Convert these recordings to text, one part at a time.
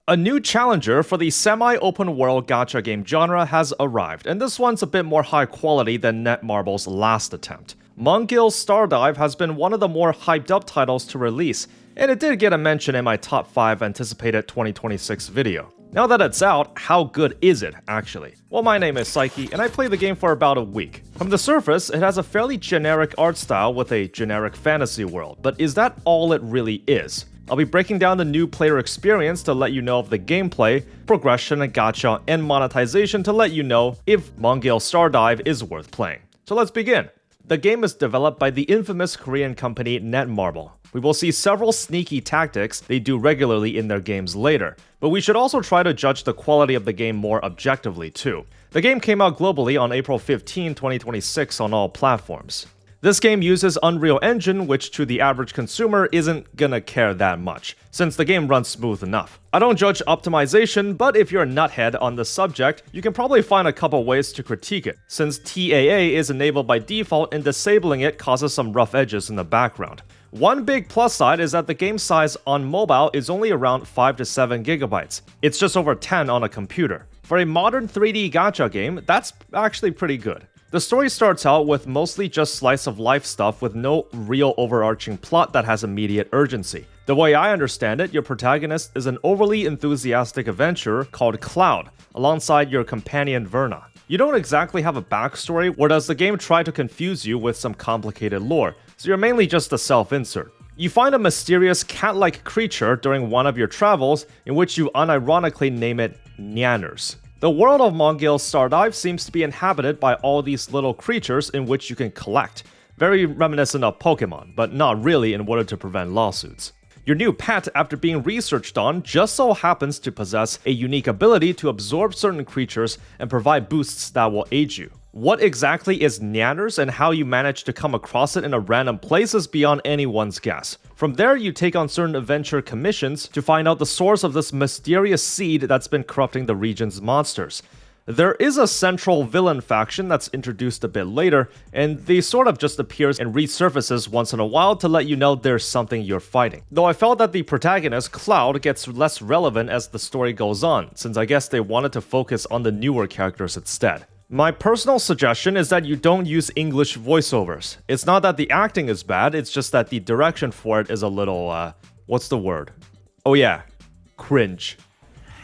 A new challenger for the semi-open world gacha game genre has arrived, and this one's a bit more high quality than Netmarble's last attempt. Mongil Stardive has been one of the more hyped up titles to release, and it did get a mention in my top 5 anticipated 2026 video. Now that it's out, how good is it, actually? Well, my name is Psyche, and I played the game for about a week. From the surface, it has a fairly generic art style with a generic fantasy world, but is that all it really is? I'll be breaking down the new player experience to let you know of the gameplay, progression, gacha, and monetization to let you know if Mongil Stardive is worth playing. So let's begin. The game is developed by the infamous Korean company Netmarble. We will see several sneaky tactics they do regularly in their games later, but we should also try to judge the quality of the game more objectively too. The game came out globally on April 15, 2026 on all platforms. This game uses Unreal Engine, which to the average consumer isn't gonna care that much, since the game runs smooth enough. I don't judge optimization, but if you're a nuthead on the subject, you can probably find a couple ways to critique it, since TAA is enabled by default and disabling it causes some rough edges in the background. One big plus side is that the game size on mobile is only around 5 to 7 gigabytes. It's just over 10 on a computer. For a modern 3D gacha game, that's actually pretty good. The story starts out with mostly just slice of life stuff with no real overarching plot that has immediate urgency. The way I understand it, your protagonist is an overly enthusiastic adventurer called Cloud, alongside your companion Verna. You don't exactly have a backstory, or does the game try to confuse you with some complicated lore, so you're mainly just a self-insert. You find a mysterious cat-like creature during one of your travels, in which you unironically name it Nyanners. The world of Mongil Stardive seems to be inhabited by all these little creatures in which you can collect. Very reminiscent of Pokemon, but not really in order to prevent lawsuits. Your new pet, after being researched on, just so happens to possess a unique ability to absorb certain creatures and provide boosts that will aid you. What exactly is Nyanners and how you manage to come across it in a random place is beyond anyone's guess. From there, you take on certain adventure commissions to find out the source of this mysterious seed that's been corrupting the region's monsters. There is a central villain faction that's introduced a bit later, and they sort of just appears and resurfaces once in a while to let you know there's something you're fighting. Though I felt that the protagonist, Cloud, gets less relevant as the story goes on, since I guess they wanted to focus on the newer characters instead. My personal suggestion is that you don't use English voiceovers. It's not that the acting is bad, it's just that the direction for it is a little, what's the word? Oh yeah, cringe.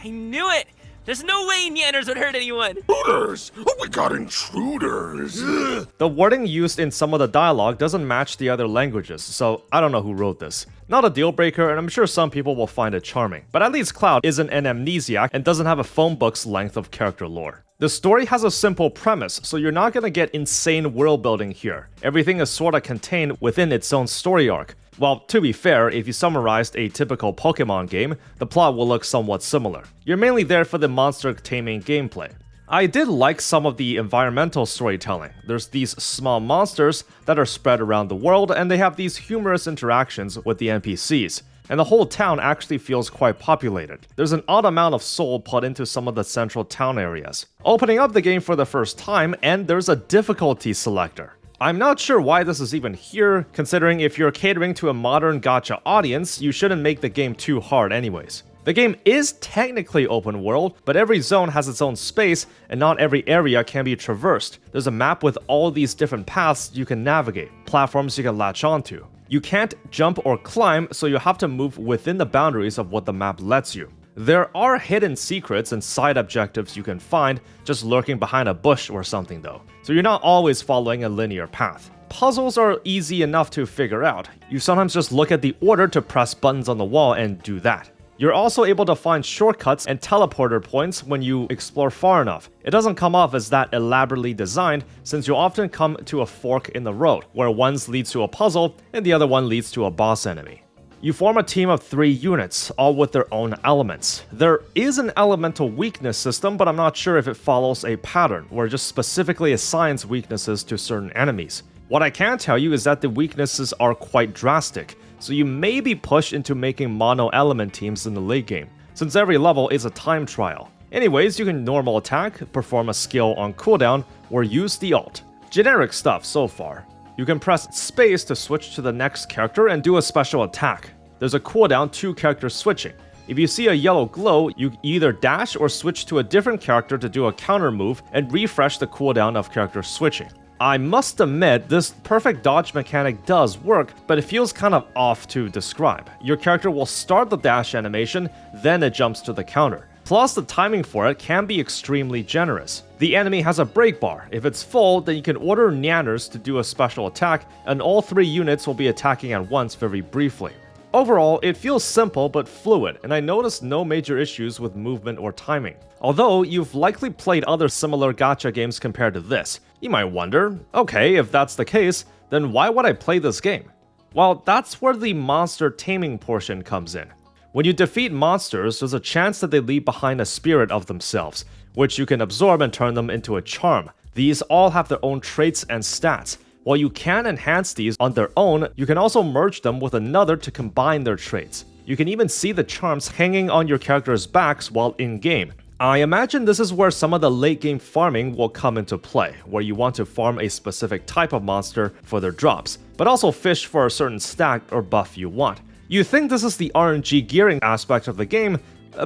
I knew it! There's no way Nyanners would hurt anyone! Intruders! Oh, we got intruders! Ugh. The wording used in some of the dialogue doesn't match the other languages, so I don't know who wrote this. Not a deal breaker, and I'm sure some people will find it charming. But at least Cloud isn't an amnesiac and doesn't have a phone book's length of character lore. The story has a simple premise, so you're not gonna get insane world building here. Everything is sorta contained within its own story arc. Well, to be fair, if you summarized a typical Pokemon game, the plot will look somewhat similar. You're mainly there for the monster taming gameplay. I did like some of the environmental storytelling. There's these small monsters that are spread around the world, and they have these humorous interactions with the NPCs. And the whole town actually feels quite populated. There's an odd amount of soul put into some of the central town areas. Opening up the game for the first time, and there's a difficulty selector. I'm not sure why this is even here, considering if you're catering to a modern gacha audience, you shouldn't make the game too hard anyways. The game is technically open world, but every zone has its own space, and not every area can be traversed. There's a map with all these different paths you can navigate, platforms you can latch onto. You can't jump or climb, so you have to move within the boundaries of what the map lets you. There are hidden secrets and side objectives you can find just lurking behind a bush or something though, so you're not always following a linear path. Puzzles are easy enough to figure out. You sometimes just look at the order to press buttons on the wall and do that. You're also able to find shortcuts and teleporter points when you explore far enough. It doesn't come off as that elaborately designed, since you often come to a fork in the road, where one leads to a puzzle and the other one leads to a boss enemy. You form a team of 3 units, all with their own elements. There is an elemental weakness system, but I'm not sure if it follows a pattern, where it just specifically assigns weaknesses to certain enemies. What I can tell you is that the weaknesses are quite drastic, so you may be pushed into making mono-element teams in the late game, since every level is a time trial. Anyways, you can normal attack, perform a skill on cooldown, or use the ult. Generic stuff so far. You can press space to switch to the next character and do a special attack. There's a cooldown to character switching. If If you see a yellow glow, you either dash or switch to a different character to do a counter move and refresh the cooldown of character switching. I must admit, this perfect dodge mechanic does work, but it feels kind of off to describe. Your character will start the dash animation, then it jumps to the counter. Plus, the timing for it can be extremely generous. The enemy has a break bar. If it's full, then you can order Nyanners to do a special attack, and all 3 units will be attacking at once very briefly. Overall, it feels simple but fluid, and I noticed no major issues with movement or timing. Although, you've likely played other similar gacha games compared to this. You might wonder, okay, if that's the case, then why would I play this game? Well, that's where the monster taming portion comes in. When you defeat monsters, there's a chance that they leave behind a spirit of themselves, which you can absorb and turn them into a charm. These all have their own traits and stats. While you can enhance these on their own, you can also merge them with another to combine their traits. You can even see the charms hanging on your characters' backs while in-game. I imagine this is where some of the late-game farming will come into play, where you want to farm a specific type of monster for their drops, but also fish for a certain stack or buff you want. You think this is the RNG gearing aspect of the game,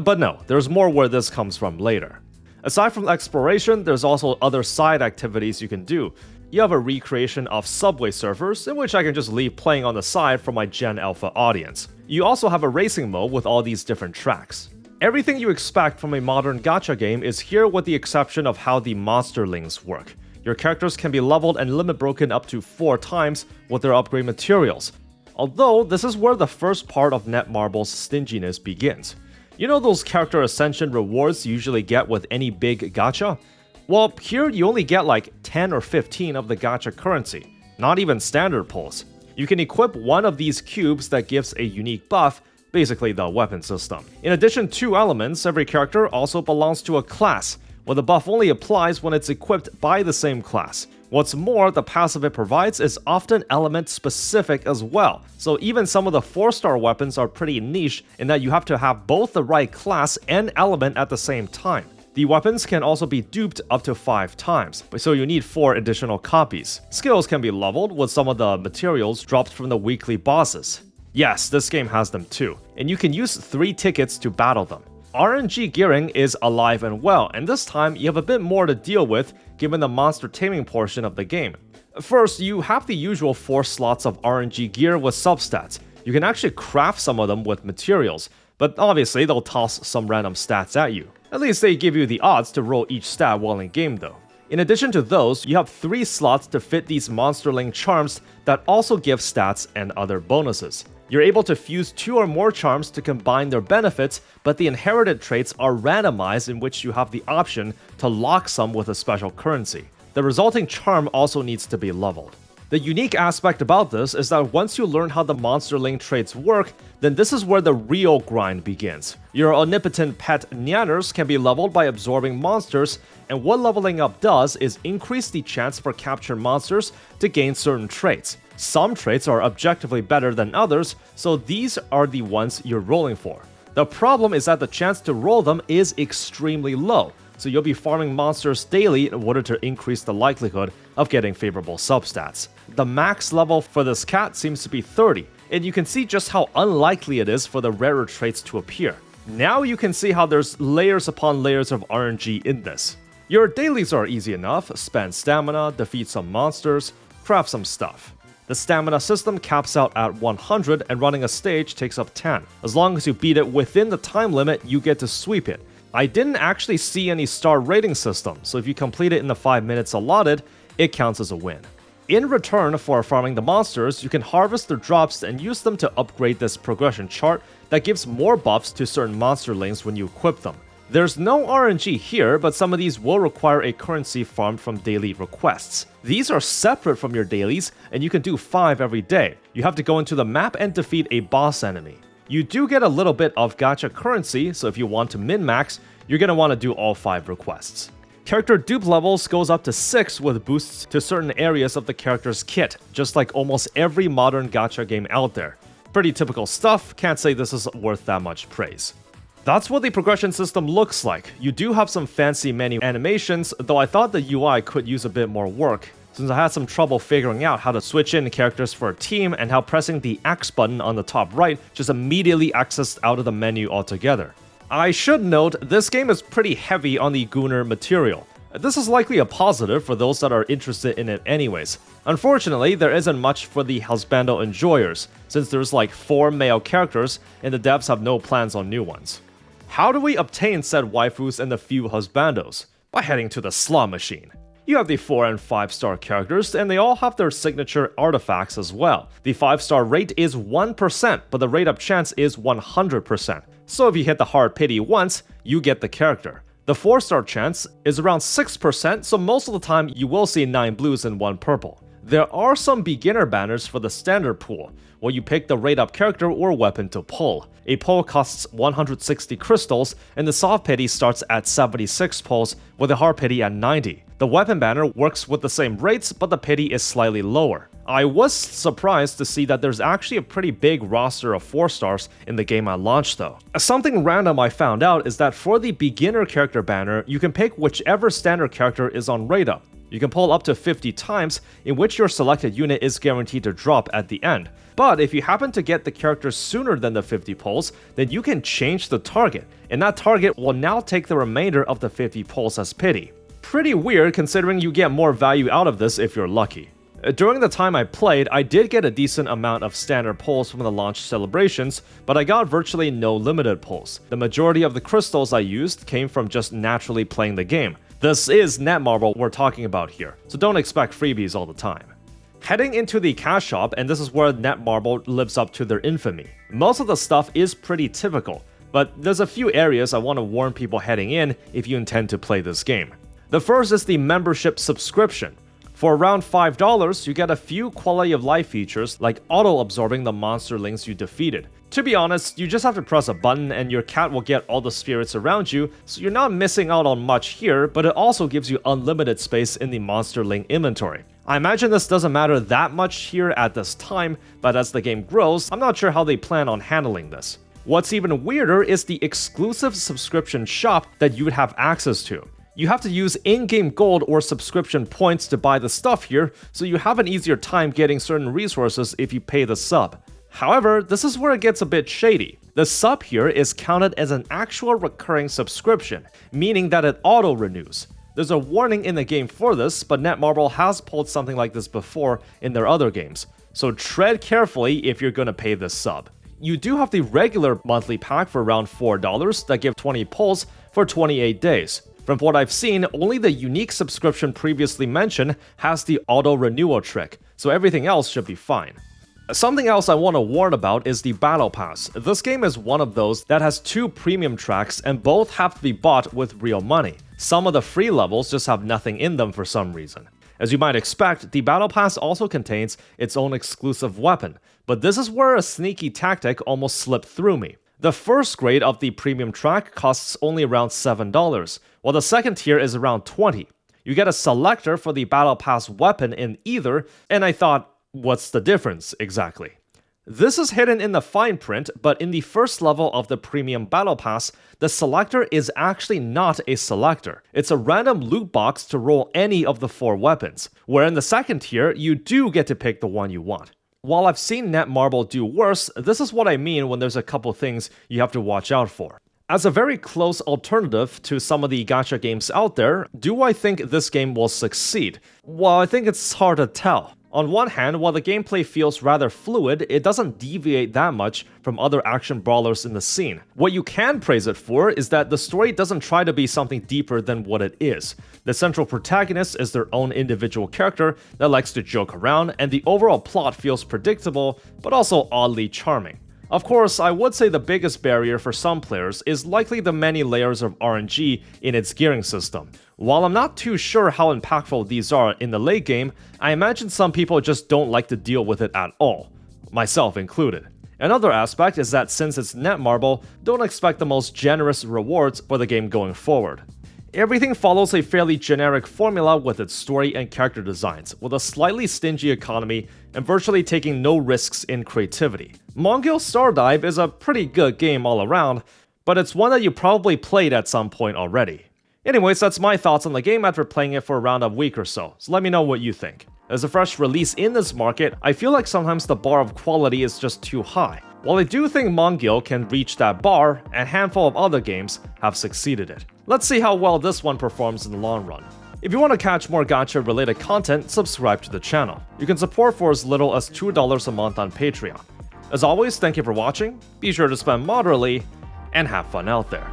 but no, there's more where this comes from later. Aside from exploration, there's also other side activities you can do. You have a recreation of Subway Surfers, in which I can just leave playing on the side for my Gen Alpha audience. You also have a racing mode with all these different tracks. Everything you expect from a modern gacha game is here with the exception of how the monsterlings work. Your characters can be leveled and limit broken up to 4 times with their upgrade materials. Although, this is where the first part of Netmarble's stinginess begins. You know those character ascension rewards you usually get with any big gacha? Well, here you only get like 10 or 15 of the gacha currency, not even standard pulls. You can equip one of these cubes that gives a unique buff, basically the weapon system. In addition to elements, every character also belongs to a class, where the buff only applies when it's equipped by the same class. What's more, the passive it provides is often element specific as well, so even some of the 4-star weapons are pretty niche in that you have to have both the right class and element at the same time. The weapons can also be duped up to 5 times, so you need 4 additional copies. Skills can be leveled with some of the materials dropped from the weekly bosses. Yes, this game has them too, and you can use 3 tickets to battle them. RNG gearing is alive and well, and this time you have a bit more to deal with given the monster taming portion of the game. First, you have the usual 4 slots of RNG gear with substats. You can actually craft some of them with materials, but obviously they'll toss some random stats at you. At least they give you the odds to roll each stat while in game though. In addition to those, you have 3 slots to fit these monsterling charms that also give stats and other bonuses. You're able to fuse 2 or more charms to combine their benefits, but the inherited traits are randomized in which you have the option to lock some with a special currency. The resulting charm also needs to be leveled. The unique aspect about this is that once you learn how the monsterling traits work, then this is where the real grind begins. Your omnipotent pet Nyanners can be leveled by absorbing monsters, and what leveling up does is increase the chance for captured monsters to gain certain traits. Some traits are objectively better than others, so these are the ones you're rolling for. The problem is that the chance to roll them is extremely low, so you'll be farming monsters daily in order to increase the likelihood of getting favorable substats. The max level for this cat seems to be 30, and you can see just how unlikely it is for the rarer traits to appear. Now you can see how there's layers upon layers of RNG in this. Your dailies are easy enough: spend stamina, defeat some monsters, craft some stuff. The stamina system caps out at 100 and running a stage takes up 10. As long as you beat it within the time limit, you get to sweep it. I didn't actually see any star rating system, so if you complete it in the 5 minutes allotted, it counts as a win. In return for farming the monsters, you can harvest their drops and use them to upgrade this progression chart that gives more buffs to certain monsterlings when you equip them. There's no RNG here, but some of these will require a currency farmed from daily requests. These are separate from your dailies, and you can do 5 every day. You have to go into the map and defeat a boss enemy. You do get a little bit of gacha currency, so if you want to min-max, you're going to want to do all 5 requests. Character dupe levels goes up to 6 with boosts to certain areas of the character's kit, just like almost every modern gacha game out there. Pretty typical stuff, can't say this is worth that much praise. That's what the progression system looks like. You do have some fancy menu animations, though I thought the UI could use a bit more work. since I had some trouble figuring out how to switch in characters for a team and how pressing the X button on the top right just immediately accessed out of the menu altogether. I should note, this game is pretty heavy on the Gunner material. This is likely a positive for those that are interested in it anyways. Unfortunately, there isn't much for the husbando enjoyers, since there's like 4 male characters and the devs have no plans on new ones. How do we obtain said waifus and the few husbandos? By heading to the slot machine. You have the 4 and 5 star characters, and they all have their signature artifacts as well. The 5-star rate is 1%, but the rate up chance is 100%. So if you hit the hard pity once, you get the character. The 4-star chance is around 6%, so most of the time you will see 9 blues and 1 purple. There are some beginner banners for the standard pool, where you pick the rate up character or weapon to pull. A pull costs 160 crystals, and the soft pity starts at 76 pulls, with the hard pity at 90. The weapon banner works with the same rates, but the pity is slightly lower. I was surprised to see that there's actually a pretty big roster of 4 stars in the game at launch though. Something random I found out is that for the beginner character banner, you can pick whichever standard character is on rate up. You can pull up to 50 times, in which your selected unit is guaranteed to drop at the end. But if you happen to get the character sooner than the 50 pulls, then you can change the target, and that target will now take the remainder of the 50 pulls as pity. Pretty weird considering you get more value out of this if you're lucky. During the time I played, I did get a decent amount of standard pulls from the launch celebrations, but I got virtually no limited pulls. The majority of the crystals I used came from just naturally playing the game. This is Netmarble we're talking about here, so don't expect freebies all the time. Heading into the cash shop, and this is where Netmarble lives up to their infamy. Most of the stuff is pretty typical, but there's a few areas I want to warn people heading in if you intend to play this game. The first is the membership subscription. For around $5, you get a few quality of life features like auto-absorbing the monster lings you defeated. To be honest, you just have to press a button and your cat will get all the spirits around you, so you're not missing out on much here, but it also gives you unlimited space in the monster ling inventory. I imagine this doesn't matter that much here at this time, but as the game grows, I'm not sure how they plan on handling this. What's even weirder is the exclusive subscription shop that you would have access to. You have to use in-game gold or subscription points to buy the stuff here, so you have an easier time getting certain resources if you pay the sub. However, this is where it gets a bit shady. The sub here is counted as an actual recurring subscription, meaning that it auto-renews. There's a warning in the game for this, but Netmarble has pulled something like this before in their other games, so tread carefully if you're gonna pay this sub. You do have the regular monthly pack for around $4 that give 20 pulls for 28 days. From what I've seen, only the unique subscription previously mentioned has the auto-renewal trick, so everything else should be fine. Something else I want to warn about is the Battle Pass. This game is one of those that has 2 premium tracks and both have to be bought with real money. Some of the free levels just have nothing in them for some reason. As you might expect, the Battle Pass also contains its own exclusive weapon, but this is where a sneaky tactic almost slipped through me. The first grade of the premium track costs only around $7, while the second tier is around $20. You get a selector for the Battle Pass weapon in either, and I thought, what's the difference exactly? This is hidden in the fine print, but in the first level of the premium Battle Pass, the selector is actually not a selector. It's a random loot box to roll any of the 4 weapons, where in the second tier, you do get to pick the one you want. While I've seen Netmarble do worse, this is what I mean when there's a couple things you have to watch out for. As a very close alternative to some of the gacha games out there, do I think this game will succeed? Well, I think it's hard to tell. On one hand, while the gameplay feels rather fluid, it doesn't deviate that much from other action brawlers in the scene. What you can praise it for is that the story doesn't try to be something deeper than what it is. The central protagonist is their own individual character that likes to joke around, and the overall plot feels predictable, but also oddly charming. Of course, I would say the biggest barrier for some players is likely the many layers of RNG in its gearing system. While I'm not too sure how impactful these are in the late game, I imagine some people just don't like to deal with it at all, myself included. Another aspect is that since it's Netmarble, don't expect the most generous rewards for the game going forward. Everything follows a fairly generic formula with its story and character designs, with a slightly stingy economy and virtually taking no risks in creativity. Mongil Stardive is a pretty good game all around, but it's one that you probably played at some point already. Anyways, that's my thoughts on the game after playing it for around a week or so let me know what you think. As a fresh release in this market, I feel like sometimes the bar of quality is just too high. While I do think Mongil can reach that bar, a handful of other games have succeeded it. Let's see how well this one performs in the long run. If you want to catch more gacha related content, subscribe to the channel. You can support for as little as $2 a month on Patreon. As always, thank you for watching, be sure to spend moderately, and have fun out there.